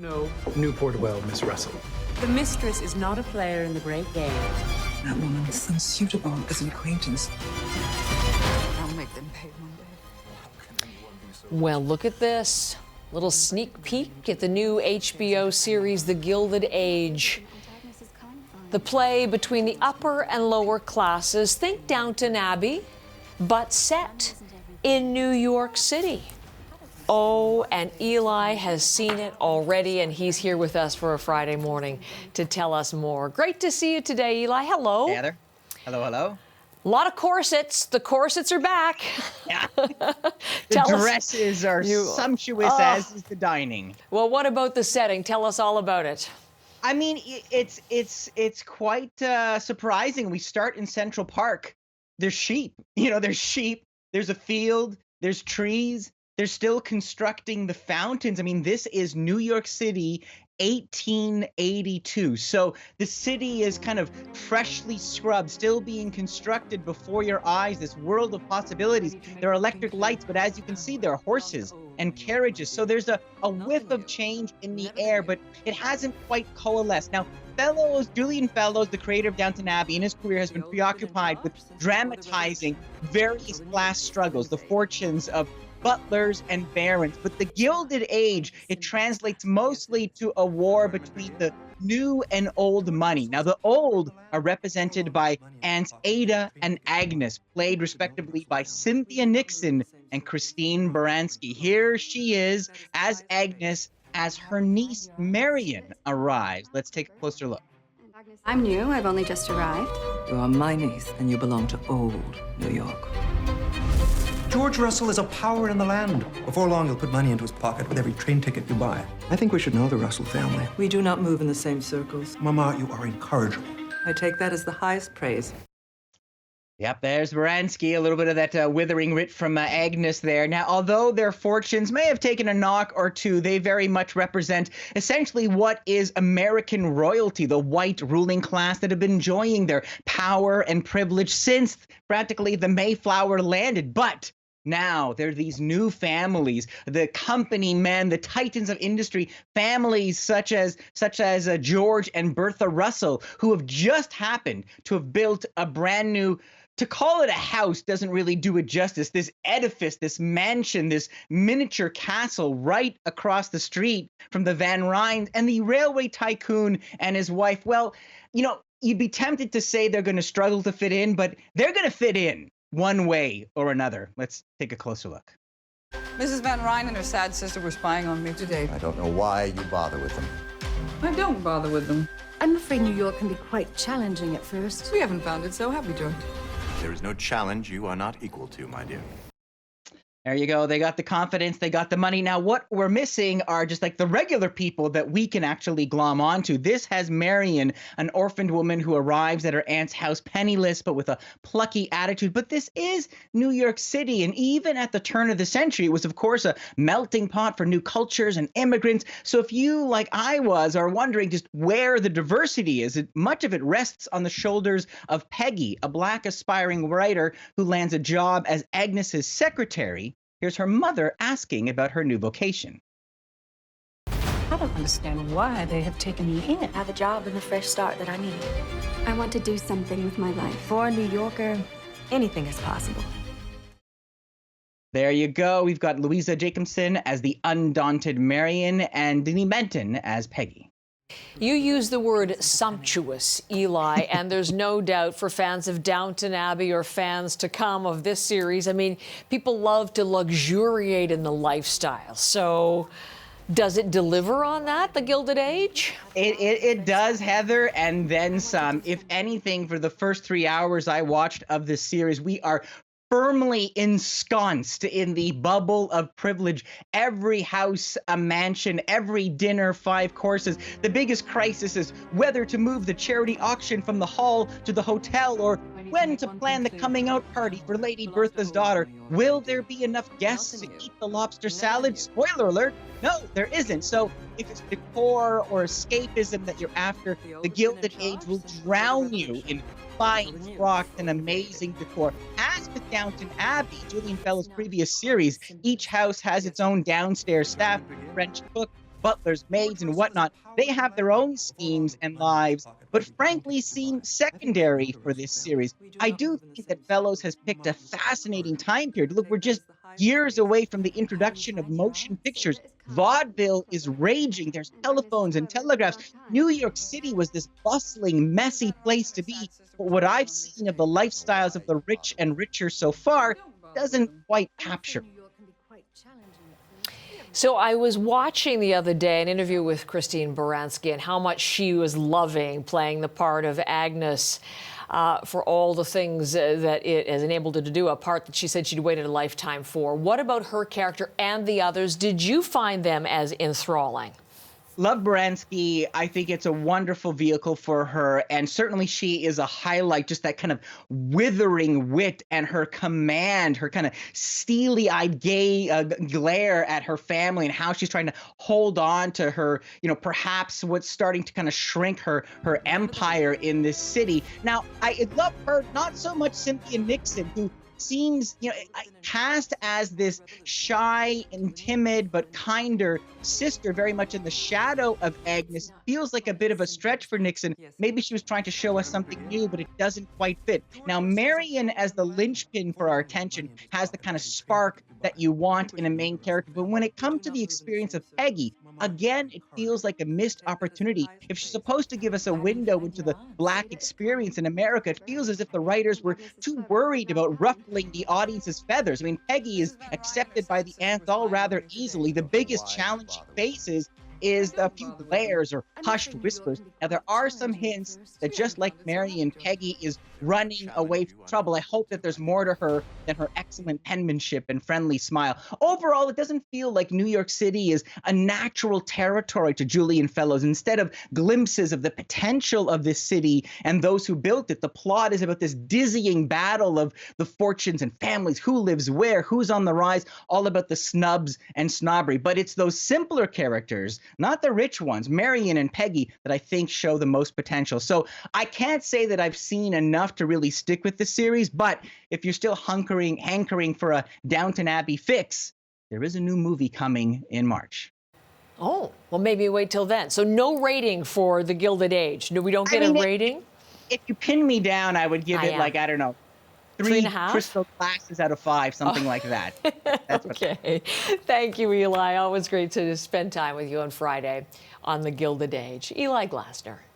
No, Newport well, Miss Russell. The mistress is not a player in the great game. That woman is unsuitable as an acquaintance. I'll make them pay one day. Well, look at this. Little sneak peek at the new HBO series, The Gilded Age. The play between the upper and lower classes. Think Downton Abbey, but set in New York City. Oh, and Eli has seen it already, and he's here with us for a Friday morning to tell us more. Great to see you today, Eli. Hello. Hey, Heather. Hello, hello. A lot of corsets. The corsets are back. Yeah. The dresses are sumptuous, as is the dining. Well, what about the setting? Tell us all about it. I mean, it's quite surprising. We start in Central Park. There's sheep. There's sheep. There's a field. There's trees. They're still constructing the fountains. I mean, this is New York City, 1882. So the city is kind of freshly scrubbed, still being constructed before your eyes, this world of possibilities. There are electric lights, but as you can see, there are horses and carriages. So there's a whiff of change in the air, but it hasn't quite coalesced. Now, Julian Fellowes, the creator of Downton Abbey, in his career has been preoccupied with dramatizing various class struggles, the fortunes of butlers and barons. But the Gilded Age, it translates mostly to a war between the new and old money. Now, the old are represented by Aunts Ada and Agnes, played respectively by Cynthia Nixon and Christine Baranski. Here she is as Agnes, as her niece Marion arrives. Let's take a closer look. I'm new. I've only just arrived. You are my niece, and you belong to old New York. George Russell is a power in the land. Before long, he'll put money into his pocket with every train ticket you buy. I think we should know the Russell family. We do not move in the same circles. Mama, you are incorrigible. I take that as the highest praise. Yep, there's Baranski, a little bit of that withering wit from Agnes there. Now, although their fortunes may have taken a knock or two, they very much represent essentially what is American royalty, the white ruling class that have been enjoying their power and privilege since practically the Mayflower landed. But now there are these new families, the company men, the titans of industry, families such as George and Bertha Russell, who have just happened to have built a brand new, to call it a house doesn't really do it justice, this edifice, this mansion, this miniature castle right across the street from the Van Rhijn and the railway tycoon and his wife. Well, you'd be tempted to say they're going to struggle to fit in, but they're going to fit in one way or another. Let's take a closer look. Mrs. Van Rhijn and her sad sister were spying on me today. I don't know why you bother with them. I don't bother with them. I'm afraid New York can be quite challenging at first. We haven't found it so, have we, George? There is no challenge you are not equal to, my dear. There you go. They got the confidence. They got the money. Now, what we're missing are just like the regular people that we can actually glom onto. This has Marion, an orphaned woman who arrives at her aunt's house penniless, but with a plucky attitude. But this is New York City. And even at the turn of the century, it was, of course, a melting pot for new cultures and immigrants. So if you, like I was, are wondering just where the diversity is, much of it rests on the shoulders of Peggy, a Black aspiring writer who lands a job as Agnes's secretary. Here's her mother asking about her new vocation. I don't understand why they have taken me in. I have a job and the fresh start that I need. I want to do something with my life. For a New Yorker, anything is possible. There you go. We've got Louisa Jacobson as the undaunted Marion and Denise Benton as Peggy. You use the word sumptuous, Eli, and there's no doubt for fans of Downton Abbey or fans to come of this series. I mean, people love to luxuriate in the lifestyle. So does it deliver on that, The Gilded Age? It does, Heather, and then some. If anything, for the first 3 hours I watched of this series, we are firmly ensconced in the bubble of privilege. Every house, a mansion, every dinner, 5 courses. The biggest crisis is whether to move the charity auction from the hall to the hotel or when to plan the coming out party for Lady Bertha's daughter. Will there be enough guests to eat the lobster salad? Spoiler alert, no, there isn't. So if it's decor or escapism that you're after, The Gilded Age will drown you in fine frocks and amazing decor. As with Downton Abbey, Julian Fellowes' previous series, each house has its own downstairs staff, French cook, butlers, maids, and whatnot. They have their own schemes and lives, but frankly seem secondary for this series. I do think that Fellowes has picked a fascinating time period. Look, we're just years away from the introduction of motion pictures. Vaudeville is raging. There's telephones and telegraphs. New York City was this bustling, messy place to be. But what I've seen of the lifestyles of the rich and richer so far doesn't quite capture. So I was watching the other day an interview with Christine Baranski and how much she was loving playing the part of Agnes for all the things that it has enabled her to do, a part that she said she'd waited a lifetime for. What about her character and the others? Did you find them as enthralling? Love Baranski. I think it's a wonderful vehicle for her, and certainly she is a highlight, just that kind of withering wit and her command, her kind of steely-eyed glare at her family and how she's trying to hold on to her, perhaps what's starting to kind of shrink her empire in this city. Now, I love her, not so much Cynthia Nixon, who seems, cast as this shy and timid but kinder sister, very much in the shadow of Agnes. Feels like a bit of a stretch for Nixon. Maybe she was trying to show us something new, but it doesn't quite fit. Now, Marion, as the linchpin for our attention, has the kind of spark that you want in a main character. But when it comes to the experience of Peggy, again, it feels like a missed opportunity. If she's supposed to give us a window into the Black experience in America, it feels as if the writers were too worried about ruffling the audience's feathers. I mean, Peggy is accepted by the aunts all rather easily. The biggest challenge she faces is a few glares or hushed whispers. Now, there are some hints that just like Marion, Peggy is running away from trouble. I hope that there's more to her than her excellent penmanship and friendly smile. Overall, it doesn't feel like New York City is a natural territory to Julian Fellowes. Instead of glimpses of the potential of this city and those who built it, the plot is about this dizzying battle of the fortunes and families, who lives where, who's on the rise, all about the snubs and snobbery. But it's those simpler characters, not the rich ones, Marion and Peggy, that I think show the most potential. So I can't say that I've seen enough to really stick with the series, but if you're still hankering for a Downton Abbey fix, there is a new movie coming in March. Oh, well, maybe wait till then. So no rating for The Gilded Age. No, we don't get a rating? If you pin me down, I would give it I don't know, 3.5 crystal glasses out of 5, something like that. That's okay. Thank you, Eli. Always great to spend time with you on Friday on The Gilded Age. Eli Glasner.